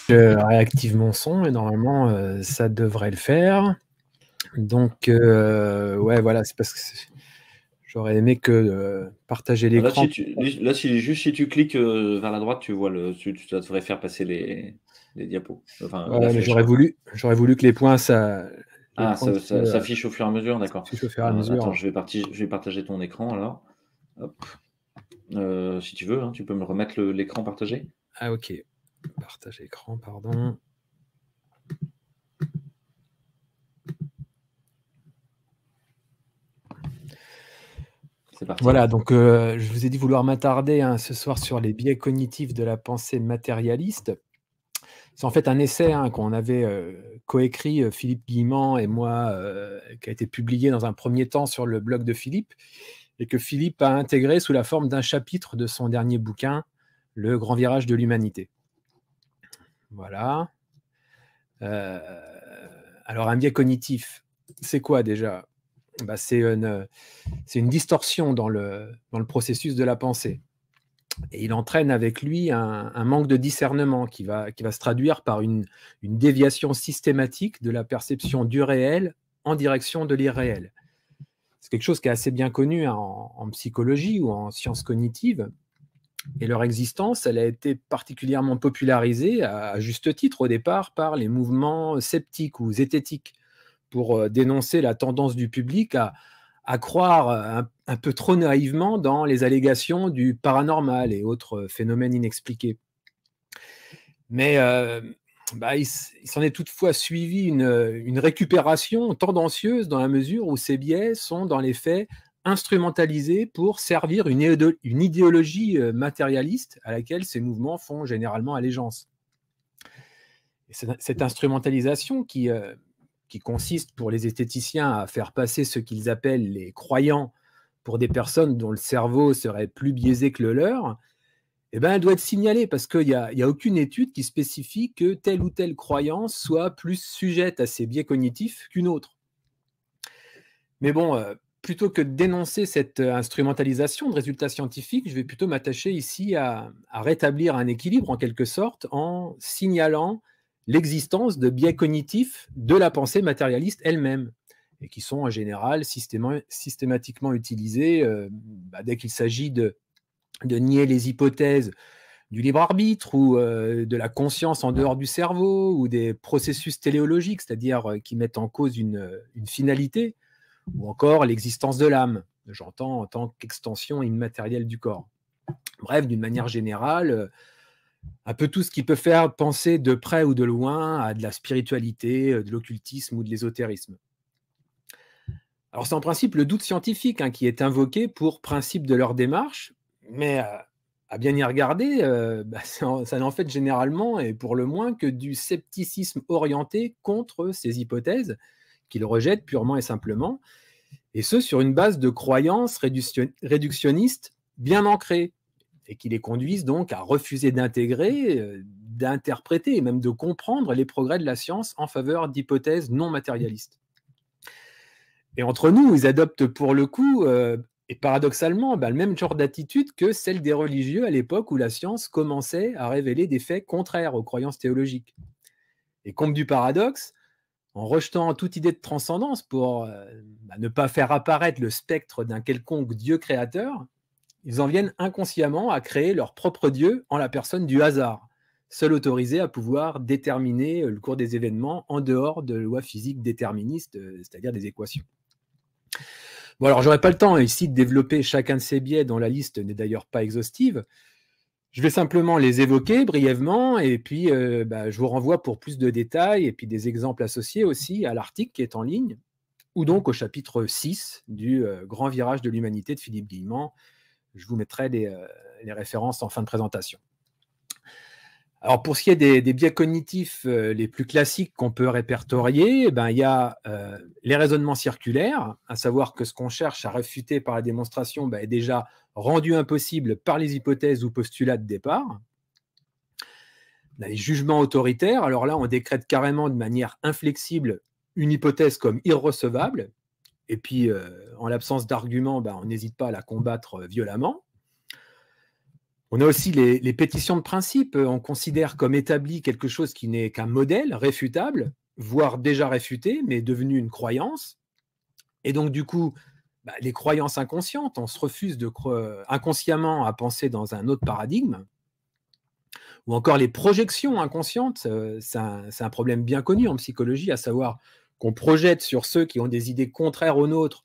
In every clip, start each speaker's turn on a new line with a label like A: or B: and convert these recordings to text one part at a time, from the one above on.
A: Je réactive mon son et normalement ça devrait le faire. Donc ouais, voilà, c'est parce que j'aurais aimé que partager
B: Là,
A: l'écran.
B: juste si tu cliques vers la droite, tu vois ça devrait faire passer les diapos, enfin la
A: Ouais, mais
B: flèche, quoi.
A: j'aurais voulu que les points, les
B: Ah,
A: points
B: s'affiche au fur et à mesure, d'accord.
A: s'affichent au fur et à
B: Attends,
A: mesure.
B: je vais partager ton écran alors. Hop. Si tu veux, hein, tu peux me remettre l'écran partagé.
A: Ah ok, partage écran, pardon.
B: C'est parti.
A: Voilà, donc je vous ai dit vouloir m'attarder ce soir sur les biais cognitifs de la pensée matérialiste. C'est en fait un essai qu'on avait coécrit, Philippe Guillemant et moi, qui a été publié dans un premier temps sur le blog de Philippe, et que Philippe a intégré sous la forme d'un chapitre de son dernier bouquin, Le grand virage de l'humanité. Voilà. Alors, un biais cognitif, c'est quoi déjà? C'est une distorsion dans le processus de la pensée. Et il entraîne avec lui un manque de discernement qui va se traduire par une déviation systématique de la perception du réel en direction de l'irréel. C'est quelque chose qui est assez bien connu en psychologie ou en sciences cognitives. Et leur existence, elle a été particulièrement popularisée, à juste titre au départ, par les mouvements sceptiques ou zététiques, pour dénoncer la tendance du public à croire un peu trop naïvement dans les allégations du paranormal et autres phénomènes inexpliqués. Mais il s'en est toutefois suivi une récupération tendancieuse dans la mesure où ces biais sont, dans les faits, instrumentalisés pour servir une idéologie matérialiste à laquelle ces mouvements font généralement allégeance. Et cette instrumentalisation qui consiste pour les esthéticiens à faire passer ce qu'ils appellent les croyants pour des personnes dont le cerveau serait plus biaisé que le leur, eh ben, elle doit être signalée parce qu'il n'y a aucune étude qui spécifie que telle ou telle croyance soit plus sujette à ces biais cognitifs qu'une autre. Mais bon, plutôt que de dénoncer cette instrumentalisation de résultats scientifiques, je vais plutôt m'attacher ici à rétablir un équilibre en quelque sorte en signalant l'existence de biais cognitifs de la pensée matérialiste elle-même et qui sont en général systématiquement utilisés dès qu'il s'agit de nier les hypothèses du libre arbitre ou de la conscience en dehors du cerveau ou des processus téléologiques, c'est-à-dire qui mettent en cause une finalité, ou encore l'existence de l'âme, j'entends en tant qu'extension immatérielle du corps. Bref, d'une manière générale, un peu tout ce qui peut faire penser de près ou de loin à de la spiritualité, de l'occultisme ou de l'ésotérisme. Alors c'est en principe le doute scientifique qui est invoqué pour principe de leur démarche, mais à bien y regarder, ça n'en fait généralement, et pour le moins, que du scepticisme orienté contre ces hypothèses, qu'ils rejettent purement et simplement, et ce sur une base de croyances réductionnistes bien ancrées, et qui les conduisent donc à refuser d'intégrer, d'interpréter et même de comprendre les progrès de la science en faveur d'hypothèses non matérialistes. Et entre nous, ils adoptent pour le coup, et paradoxalement, le même genre d'attitude que celle des religieux à l'époque où la science commençait à révéler des faits contraires aux croyances théologiques. Et comble du paradoxe, en rejetant toute idée de transcendance pour ne pas faire apparaître le spectre d'un quelconque Dieu créateur, ils en viennent inconsciemment à créer leur propre Dieu en la personne du hasard, seul autorisé à pouvoir déterminer le cours des événements en dehors de lois physiques déterministes, c'est-à-dire des équations. Bon, alors j'aurais pas le temps ici de développer chacun de ces biais, dont la liste n'est d'ailleurs pas exhaustive. Je vais simplement les évoquer brièvement et puis je vous renvoie pour plus de détails et puis des exemples associés aussi à l'article qui est en ligne ou donc au chapitre 6 du Grand virage de l'humanité de Philippe Guillemant. Je vous mettrai les références en fin de présentation. Alors pour ce qui est des biais cognitifs les plus classiques qu'on peut répertorier, il y a les raisonnements circulaires, à savoir que ce qu'on cherche à réfuter par la démonstration est déjà rendu impossible par les hypothèses ou postulats de départ. On a les jugements autoritaires, alors là on décrète carrément de manière inflexible une hypothèse comme irrecevable, et puis en l'absence d'arguments, on n'hésite pas à la combattre violemment. On a aussi les pétitions de principe. On considère comme établi quelque chose qui n'est qu'un modèle réfutable, voire déjà réfuté, mais devenu une croyance. Et donc, du coup, les croyances inconscientes, on se refuse inconsciemment à penser dans un autre paradigme. Ou encore les projections inconscientes, c'est un problème bien connu en psychologie, à savoir qu'on projette sur ceux qui ont des idées contraires aux nôtres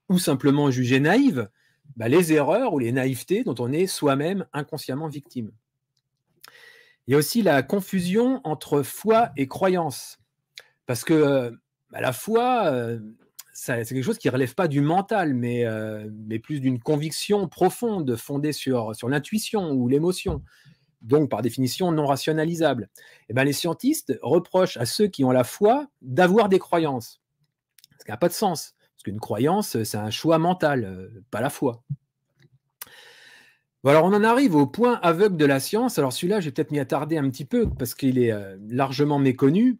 A: ou simplement jugées naïves, les erreurs ou les naïvetés dont on est soi-même inconsciemment victime. Il y a aussi la confusion entre foi et croyance. Parce que la foi, c'est quelque chose qui ne relève pas du mental, mais plus d'une conviction profonde fondée sur l'intuition ou l'émotion, donc par définition non rationalisable. Et les scientistes reprochent à ceux qui ont la foi d'avoir des croyances. Ce qui n'a pas de sens. Parce qu'une croyance, c'est un choix mental, pas la foi. Bon, alors on en arrive au point aveugle de la science. Alors celui-là, j'ai peut-être m'y attarder un petit peu parce qu'il est largement méconnu,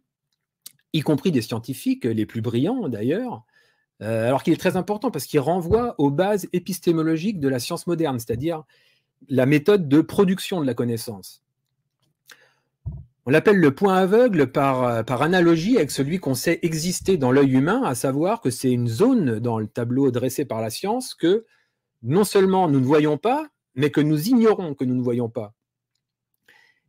A: y compris des scientifiques, les plus brillants d'ailleurs, alors qu'il est très important parce qu'il renvoie aux bases épistémologiques de la science moderne, c'est-à-dire la méthode de production de la connaissance. On l'appelle le point aveugle par analogie avec celui qu'on sait exister dans l'œil humain, à savoir que c'est une zone dans le tableau dressé par la science que non seulement nous ne voyons pas, mais que nous ignorons que nous ne voyons pas.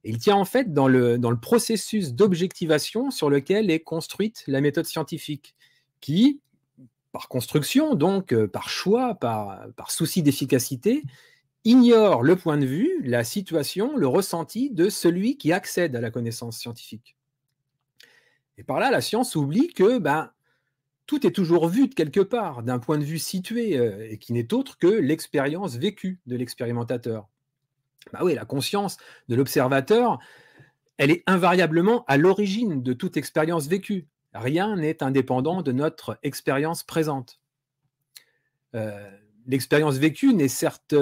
A: Et il tient en fait dans le processus d'objectivation sur lequel est construite la méthode scientifique, qui, par construction, donc par choix, par souci d'efficacité, ignore le point de vue, la situation, le ressenti de celui qui accède à la connaissance scientifique. Et par là, la science oublie que tout est toujours vu de quelque part, d'un point de vue situé, et qui n'est autre que l'expérience vécue de l'expérimentateur. Oui, la conscience de l'observateur, elle est invariablement à l'origine de toute expérience vécue. Rien n'est indépendant de notre expérience présente. L'expérience vécue n'est certes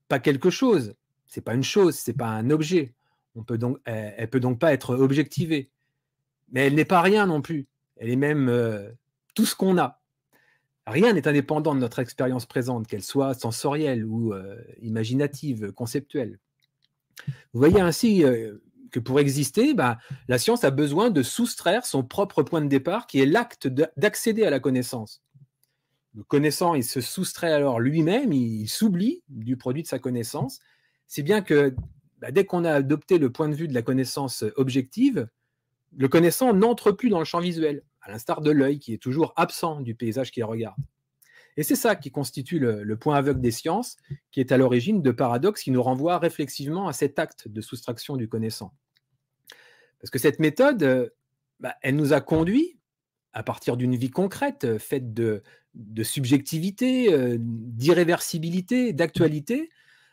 A: pas quelque chose, c'est pas une chose, c'est pas un objet. Elle peut donc pas être objectivée. Mais elle n'est pas rien non plus. Elle est même tout ce qu'on a. Rien n'est indépendant de notre expérience présente, qu'elle soit sensorielle ou imaginative, conceptuelle. Vous voyez ainsi que pour exister, la science a besoin de soustraire son propre point de départ, qui est l'acte d'accéder à la connaissance. Le connaissant, il se soustrait alors lui-même, il s'oublie du produit de sa connaissance, si bien que dès qu'on a adopté le point de vue de la connaissance objective, le connaissant n'entre plus dans le champ visuel, à l'instar de l'œil qui est toujours absent du paysage qu'il regarde. Et c'est ça qui constitue le point aveugle des sciences, qui est à l'origine de paradoxes qui nous renvoient réflexivement à cet acte de soustraction du connaissant. Parce que cette méthode, elle nous a conduits, à partir d'une vie concrète, faite de subjectivité, d'irréversibilité, d'actualité,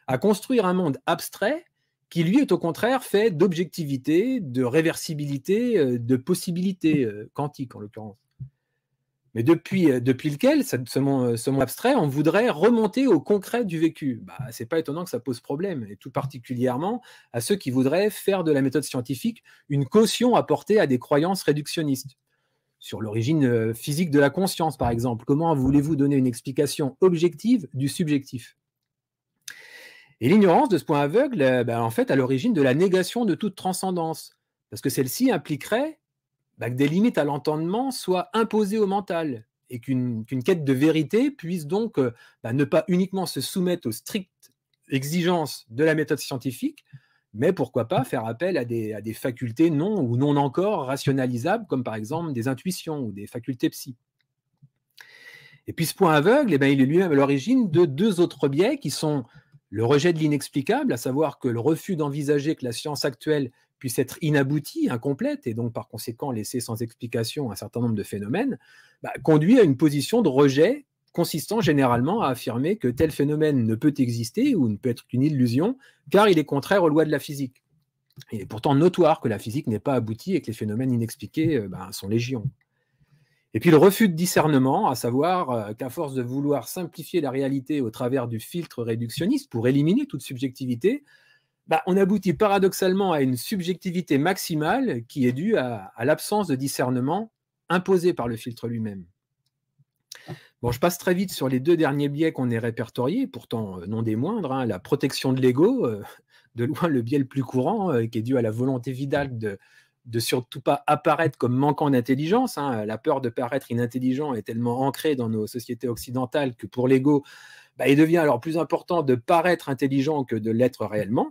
A: à construire un monde abstrait qui, lui, est au contraire fait d'objectivité, de réversibilité, de possibilités quantiques, en l'occurrence. Mais depuis lequel, ce monde abstrait, on voudrait remonter au concret du vécu. Ce n'est pas étonnant que ça pose problème, et tout particulièrement à ceux qui voudraient faire de la méthode scientifique une caution apportée à des croyances réductionnistes. Sur l'origine physique de la conscience, par exemple. Comment voulez-vous donner une explication objective du subjectif? Et l'ignorance de ce point aveugle, en fait, à l'origine de la négation de toute transcendance. Parce que celle-ci impliquerait que des limites à l'entendement soient imposées au mental et qu'une quête de vérité puisse donc ne pas uniquement se soumettre aux strictes exigences de la méthode scientifique, mais pourquoi pas faire appel à des facultés non ou non encore rationalisables, comme par exemple des intuitions ou des facultés psy. Et puis ce point aveugle, il est lui-même à l'origine de deux autres biais qui sont le rejet de l'inexplicable, à savoir que le refus d'envisager que la science actuelle puisse être inaboutie, incomplète, et donc par conséquent laisser sans explication un certain nombre de phénomènes, conduit à une position de rejet consistant généralement à affirmer que tel phénomène ne peut exister ou ne peut être qu'une illusion, car il est contraire aux lois de la physique. Il est pourtant notoire que la physique n'est pas aboutie et que les phénomènes inexpliqués sont légion. Et puis le refus de discernement, à savoir qu'à force de vouloir simplifier la réalité au travers du filtre réductionniste pour éliminer toute subjectivité, on aboutit paradoxalement à une subjectivité maximale qui est due à l'absence de discernement imposée par le filtre lui-même. Bon, je passe très vite sur les 2 derniers biais qu'on ait répertoriés, pourtant non des moindres, hein. La protection de l'ego, de loin le biais le plus courant, qui est dû à la volonté vitale de surtout pas apparaître comme manquant d'intelligence, hein. La peur de paraître inintelligent est tellement ancrée dans nos sociétés occidentales que pour l'ego, bah, il devient alors plus important de paraître intelligent que de l'être réellement.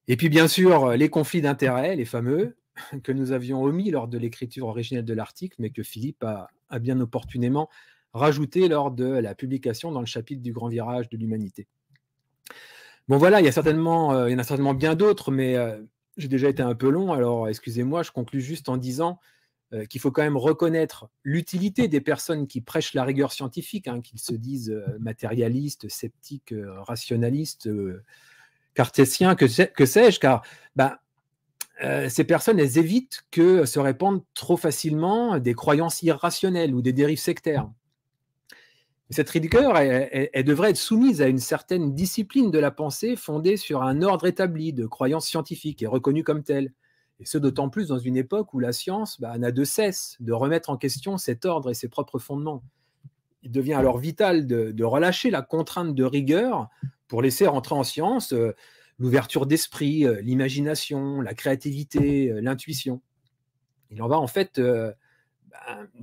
A: Et puis bien sûr, les conflits d'intérêts, les fameux, que nous avions omis lors de l'écriture originelle de l'article, mais que Philippe a bien opportunément rajouté lors de la publication dans le chapitre du grand virage de l'humanité. Bon voilà, il y en a certainement bien d'autres, mais j'ai déjà été un peu long, alors excusez-moi, je conclus juste en disant qu'il faut quand même reconnaître l'utilité des personnes qui prêchent la rigueur scientifique, hein, qu'ils se disent matérialistes, sceptiques, rationalistes, cartésiens, que sais-je, car bah, ces personnes, elles évitent que se répandent trop facilement des croyances irrationnelles ou des dérives sectaires. Cette rigueur, elle devrait être soumise à une certaine discipline de la pensée fondée sur un ordre établi de croyances scientifiques et reconnues comme telles. Et ce, d'autant plus dans une époque où la science n'a de cesse de remettre en question cet ordre et ses propres fondements. Il devient alors vital de relâcher la contrainte de rigueur pour laisser rentrer en science l'ouverture d'esprit, l'imagination, la créativité, l'intuition. Il en va en fait de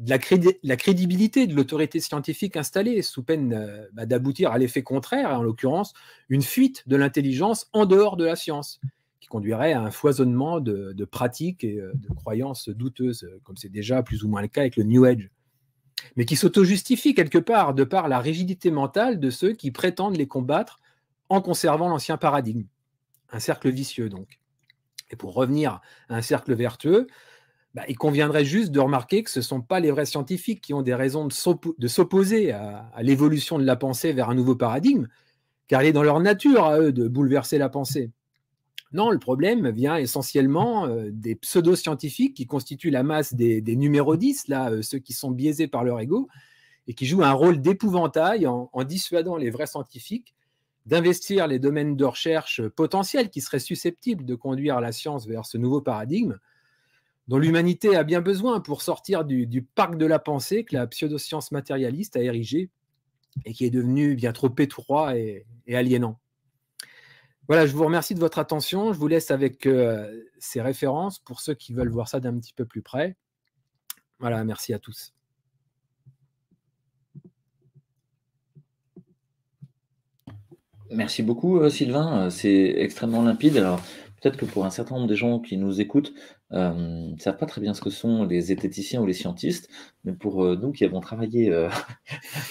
A: la crédibilité de l'autorité scientifique installée, sous peine d'aboutir à l'effet contraire, en l'occurrence une fuite de l'intelligence en dehors de la science, qui conduirait à un foisonnement de pratiques et de croyances douteuses, comme c'est déjà plus ou moins le cas avec le New Age, mais qui s'auto-justifie quelque part de par la rigidité mentale de ceux qui prétendent les combattre en conservant l'ancien paradigme. Un cercle vicieux donc. Et pour revenir à un cercle vertueux, il conviendrait juste de remarquer que ce ne sont pas les vrais scientifiques qui ont des raisons de s'opposer à l'évolution de la pensée vers un nouveau paradigme, car il est dans leur nature à eux de bouleverser la pensée. Non, le problème vient essentiellement des pseudo-scientifiques qui constituent la masse des numéros 10, là, ceux qui sont biaisés par leur ego, et qui jouent un rôle d'épouvantail en dissuadant les vrais scientifiques d'investir les domaines de recherche potentiels qui seraient susceptibles de conduire la science vers ce nouveau paradigme, dont l'humanité a bien besoin pour sortir du parc de la pensée que la pseudoscience matérialiste a érigé et qui est devenu bien trop étroit et aliénant. Voilà, je vous remercie de votre attention. Je vous laisse avec ces références pour ceux qui veulent voir ça d'un petit peu plus près. Voilà, merci à tous.
B: Merci beaucoup, Sylvain. C'est extrêmement limpide. Alors, peut-être que pour un certain nombre des gens qui nous écoutent, ne savent pas très bien ce que sont les zététiciens ou les scientistes, mais pour nous qui avons travaillé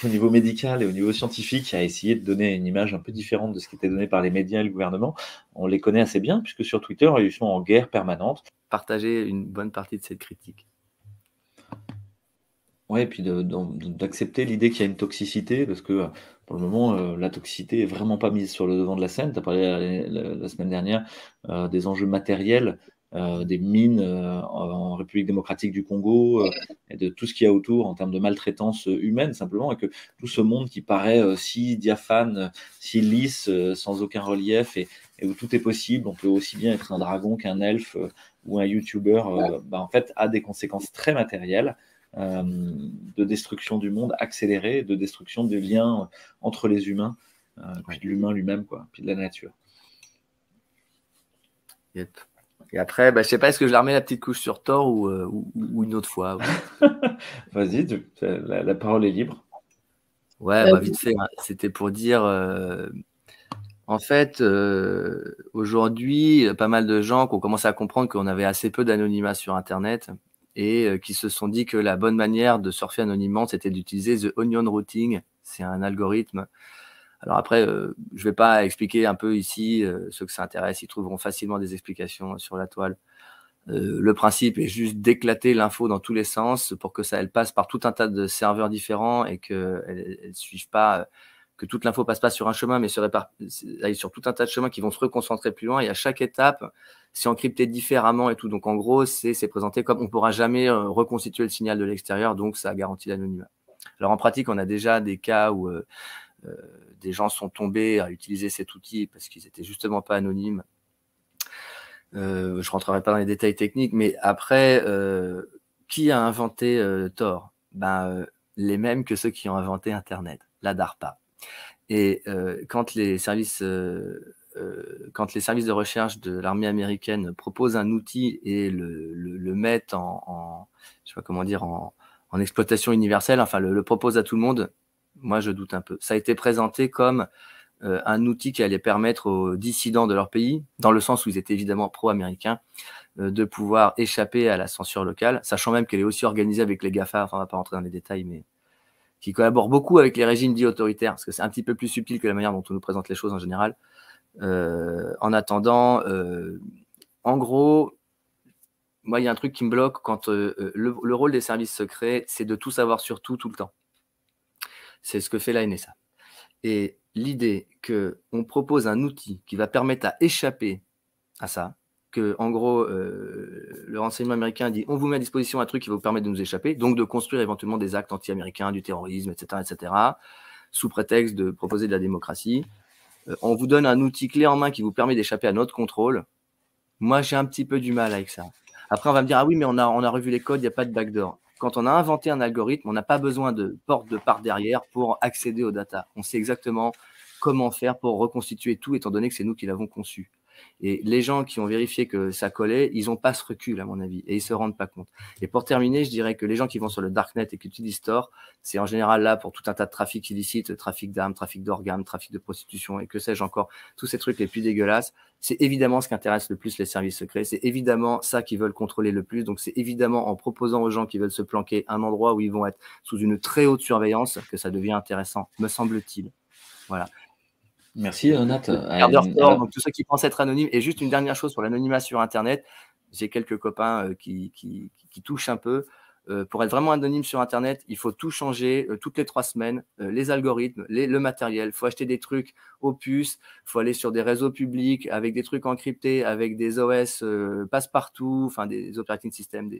B: au niveau médical et au niveau scientifique à essayer de donner une image un peu différente de ce qui était donné par les médias et le gouvernement, on les connaît assez bien, puisque sur Twitter, ils sont en guerre permanente.
C: Partager une bonne partie de cette critique.
B: Ouais, et puis d'accepter l'idée qu'il y a une toxicité, parce que pour le moment, la toxicité est vraiment pas mise sur le devant de la scène. Tu as parlé la semaine dernière des enjeux matériels, des mines en République démocratique du Congo, et de tout ce qu'il y a autour en termes de maltraitance humaine, simplement, et que tout ce monde qui paraît si diaphane, si lisse, sans aucun relief, et où tout est possible, on peut aussi bien être un dragon qu'un elfe ou un YouTuber, en fait, a des conséquences très matérielles. De destruction du monde accélérée, de destruction des liens entre les humains, puis de l'humain lui-même, puis de la nature.
C: Yep. Et après, je ne sais pas, est-ce que je la remets la petite couche sur Thor ou une autre fois?
B: Vas-y, la parole est libre.
C: Ouais, vite fait, hein. C'était pour dire, en fait, aujourd'hui, pas mal de gens qui ont commencé à comprendre qu'on avait assez peu d'anonymat sur Internet, et qui se sont dit que la bonne manière de surfer anonymement, c'était d'utiliser The Onion Routing. C'est un algorithme. Alors après, je ne vais pas expliquer un peu ici, ceux que ça intéresse, ils trouveront facilement des explications sur la toile. Le principe est juste d'éclater l'info dans tous les sens pour que elle passe par tout un tas de serveurs différents et qu'elle ne suive pas, que toute l'info passe pas sur un chemin, mais aille sur tout un tas de chemins qui vont se reconcentrer plus loin. Et à chaque étape, c'est encrypté différemment et tout. Donc, en gros, c'est présenté comme on ne pourra jamais reconstituer le signal de l'extérieur, donc ça garantit l'anonymat. Alors, en pratique, on a déjà des cas où des gens sont tombés à utiliser cet outil parce qu'ils n'étaient justement pas anonymes. Je ne rentrerai pas dans les détails techniques, mais après, qui a inventé Tor? les mêmes que ceux qui ont inventé Internet, la DARPA. Et quand les services de recherche de l'armée américaine proposent un outil et le mettent je sais pas comment dire, en exploitation universelle, enfin le proposent à tout le monde, moi je doute un peu. Ça a été présenté comme un outil qui allait permettre aux dissidents de leur pays, dans le sens où ils étaient évidemment pro-américains, de pouvoir échapper à la censure locale, sachant même qu'elle est aussi organisée avec les GAFA, enfin on va pas rentrer dans les détails, mais qui collabore beaucoup avec les régimes dits autoritaires, parce que c'est un petit peu plus subtil que la manière dont on nous présente les choses en général. En attendant, en gros, moi, il y a un truc qui me bloque quand le rôle des services secrets, c'est de tout savoir sur tout, tout le temps. C'est ce que fait la NSA. Et l'idée qu'on propose un outil qui va permettre à échapper à ça, que en gros, le renseignement américain dit on vous met à disposition un truc qui va vous permettre de nous échapper, donc de construire éventuellement des actes anti-américains, du terrorisme, etc., sous prétexte de proposer de la démocratie. On vous donne un outil clé en main qui vous permet d'échapper à notre contrôle. Moi, j'ai un petit peu du mal avec ça. Après, on va me dire, ah oui, mais on a revu les codes, il n'y a pas de backdoor. Quand on a inventé un algorithme, on n'a pas besoin de porte de part derrière pour accéder aux data. On sait exactement comment faire pour reconstituer tout, étant donné que c'est nous qui l'avons conçu. Et les gens qui ont vérifié que ça collait, ils n'ont pas ce recul, à mon avis, et ils ne se rendent pas compte. Et pour terminer, je dirais que les gens qui vont sur le Darknet et qui utilisent Tor, c'est en général là pour tout un tas de trafics illicites, trafic d'armes, trafic d'organes, trafic de prostitution et que sais-je encore, tous ces trucs les plus dégueulasses. C'est évidemment ce qui intéresse le plus les services secrets. C'est évidemment ça qu'ils veulent contrôler le plus. Donc, c'est évidemment en proposant aux gens qui veulent se planquer un endroit où ils vont être sous une très haute surveillance que ça devient intéressant, me semble-t-il. Voilà.
B: Merci, Nat.
C: Donc, tous ceux qui pensent être anonymes. Et juste une dernière chose sur l'anonymat sur Internet. J'ai quelques copains qui touchent un peu. Pour être vraiment anonyme sur Internet, il faut tout changer toutes les 3 semaines. Les algorithmes, le matériel. Il faut acheter des trucs aux puces. Il faut aller sur des réseaux publics avec des trucs encryptés, avec des OS passe-partout, enfin des operating systems,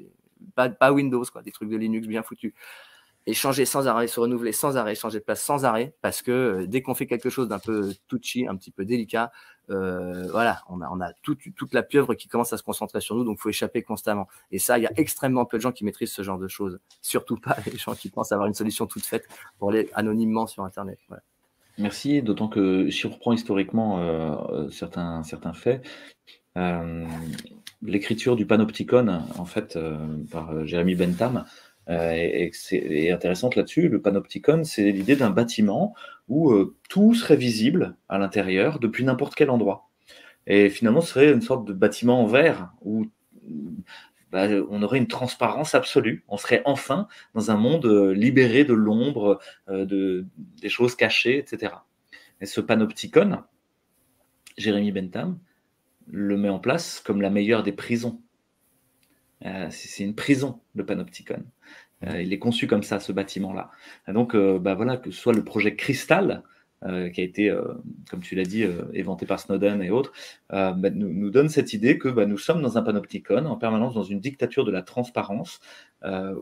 C: pas Windows, quoi, des trucs de Linux bien foutus. Et changer sans arrêt, se renouveler sans arrêt, changer de place sans arrêt, parce que dès qu'on fait quelque chose d'un peu touchy, un petit peu délicat, voilà, on a toute la pieuvre qui commence à se concentrer sur nous, donc il faut échapper constamment. Et ça, il y a extrêmement peu de gens qui maîtrisent ce genre de choses. Surtout pas les gens qui pensent avoir une solution toute faite pour aller anonymement sur Internet. Voilà.
B: Merci, d'autant que si on reprend historiquement certains faits, l'écriture du Panopticon, en fait, par Jeremy Bentham, est intéressante là-dessus. Le Panopticon, c'est l'idée d'un bâtiment où tout serait visible à l'intérieur depuis n'importe quel endroit. Et finalement, ce serait une sorte de bâtiment en verre où on aurait une transparence absolue. On serait enfin dans un monde libéré de l'ombre, des choses cachées, etc. Et ce Panopticon, Jeremy Bentham le met en place comme la meilleure des prisons. C'est une prison, le Panopticon. Il est conçu comme ça, ce bâtiment-là. Donc, voilà, que ce soit le projet Crystal, qui a été, comme tu l'as dit, éventé par Snowden et autres, nous donne cette idée que nous sommes dans un Panopticon, en permanence dans une dictature de la transparence,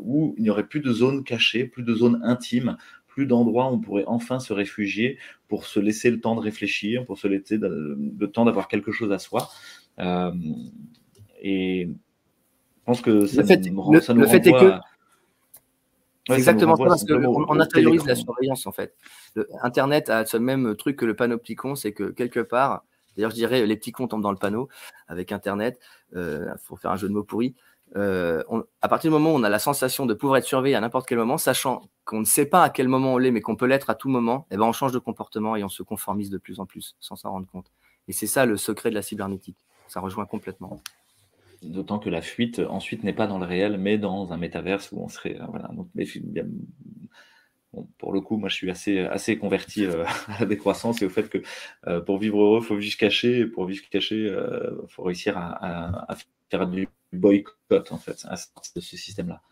B: où il n'y aurait plus de zones cachées, plus de zones intimes, plus d'endroits où on pourrait enfin se réfugier pour se laisser le temps de réfléchir, pour se laisser le temps d'avoir quelque chose à soi. Et je pense que ça nous renvoie...
C: C'est exactement ça, parce qu'on intériorise la surveillance, en fait. Internet a ce même truc que le Panopticon, c'est que quelque part, d'ailleurs je dirais les petits cons tombent dans le panneau avec Internet, faut faire un jeu de mots pourri, à partir du moment où on a la sensation de pouvoir être surveillé à n'importe quel moment, sachant qu'on ne sait pas à quel moment on l'est, mais qu'on peut l'être à tout moment, eh ben on change de comportement et on se conformise de plus en plus, sans s'en rendre compte. Et c'est ça le secret de la cybernétique. Ça rejoint complètement.
B: D'autant que la fuite, ensuite, n'est pas dans le réel, mais dans un métaverse où on serait... voilà. Donc, bon, pour le coup, moi, je suis assez converti à la décroissance et au fait que pour vivre heureux, il faut vivre caché. Et pour vivre caché, il faut réussir à faire du boycott, en fait, de ce système-là.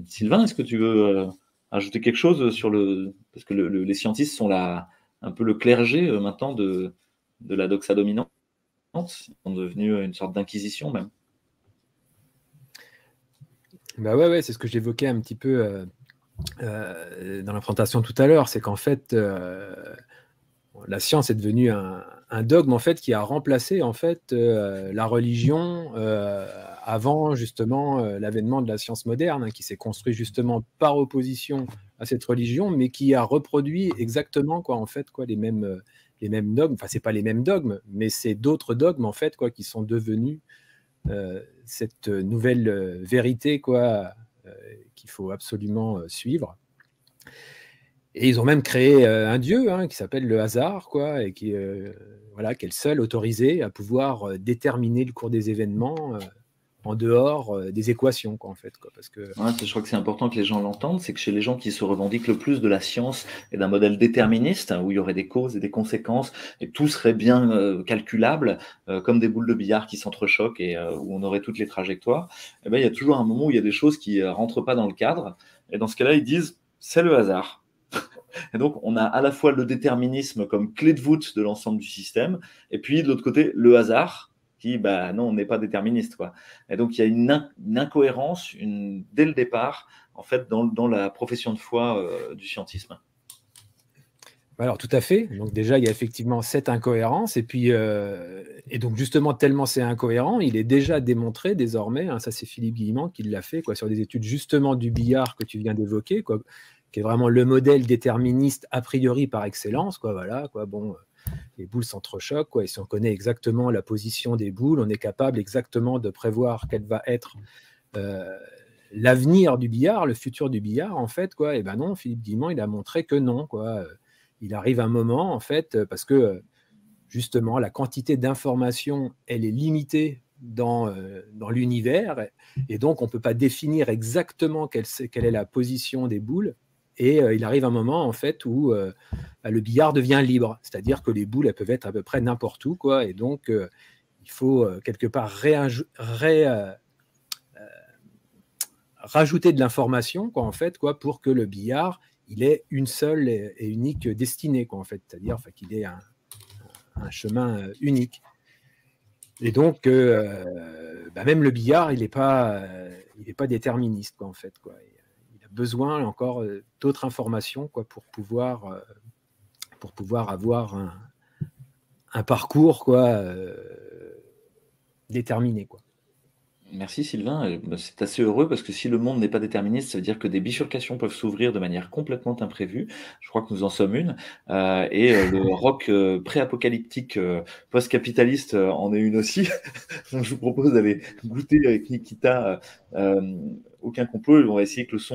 B: Sylvain, est-ce que tu veux ajouter quelque chose sur le... Parce que les scientistes sont un peu le clergé maintenant de la doxa dominante. Ils sont devenus une sorte d'inquisition même.
A: Ouais, c'est ce que j'évoquais un petit peu dans la présentation tout à l'heure, c'est qu'en fait la science est devenue un dogme en fait qui a remplacé en fait la religion avant justement l'avènement de la science moderne, hein, qui s'est construit justement par opposition à cette religion, mais qui a reproduit exactement quoi, en fait, quoi, les mêmes dogmes. Enfin, c'est pas les mêmes dogmes, mais c'est d'autres dogmes en fait, quoi, qui sont devenus cette nouvelle vérité quoi, qu'il faut absolument suivre. Et ils ont même créé un dieu hein, qui s'appelle le hasard, quoi, et qui, voilà, qui est le seul autorisé à pouvoir déterminer le cours des événements en dehors des équations, quoi, en fait, quoi, parce que
B: Ouais, je crois que c'est important que les gens l'entendent, c'est que chez les gens qui se revendiquent le plus de la science et d'un modèle déterministe, où il y aurait des causes et des conséquences, et tout serait bien calculable, comme des boules de billard qui s'entrechoquent et où on aurait toutes les trajectoires, eh ben, il y a toujours un moment où il y a des choses qui rentrent pas dans le cadre, et dans ce cas-là, ils disent « c'est le hasard ». Et donc, on a à la fois le déterminisme comme clé de voûte de l'ensemble du système, et puis de l'autre côté, le hasard, qui, bah non, on n'est pas déterministe, quoi. Et donc, il y a une incohérence dès le départ, en fait, dans la profession de foi du scientisme.
A: alors tout à fait. Donc déjà, il y a effectivement cette incohérence. Et puis, et donc justement, tellement c'est incohérent, il est déjà démontré désormais, hein, ça c'est Philippe Guillemant qui l'a fait, quoi, sur des études justement du billard que tu viens d'évoquer, quoi, qui est vraiment le modèle déterministe a priori par excellence, quoi, voilà, quoi, bon, les boules s'entrechoquent, quoi, et si on connaît exactement la position des boules, on est capable exactement de prévoir quel va être l'avenir du billard, le futur du billard, en fait, quoi. Et ben non, Philippe Guillemant, il a montré que non, quoi. Il arrive un moment, en fait, parce que justement, la quantité d'informations, elle est limitée dans l'univers, et donc on ne peut pas définir exactement quelle est la position des boules. Et il arrive un moment, en fait, où le billard devient libre, c'est-à-dire que les boules, elles peuvent être à peu près n'importe où, quoi, et donc il faut quelque part rajouter de l'information, quoi, en fait, quoi, pour que le billard, il ait une seule et unique destinée, quoi, en fait, c'est-à-dire enfin, qu'il ait un chemin unique. Et donc, même le billard, il n'est pas déterministe, quoi, en fait, quoi. Il a besoin encore d'autres informations, quoi, pour pouvoir avoir un parcours, quoi, déterminé, quoi.
B: Merci Sylvain, c'est assez heureux parce que si le monde n'est pas déterministe, ça veut dire que des bifurcations peuvent s'ouvrir de manière complètement imprévue. Je crois que nous en sommes une. Le rock pré-apocalyptique post-capitaliste en est une aussi. Donc je vous propose d'aller goûter avec Nikita Aucun complot. On va essayer que le son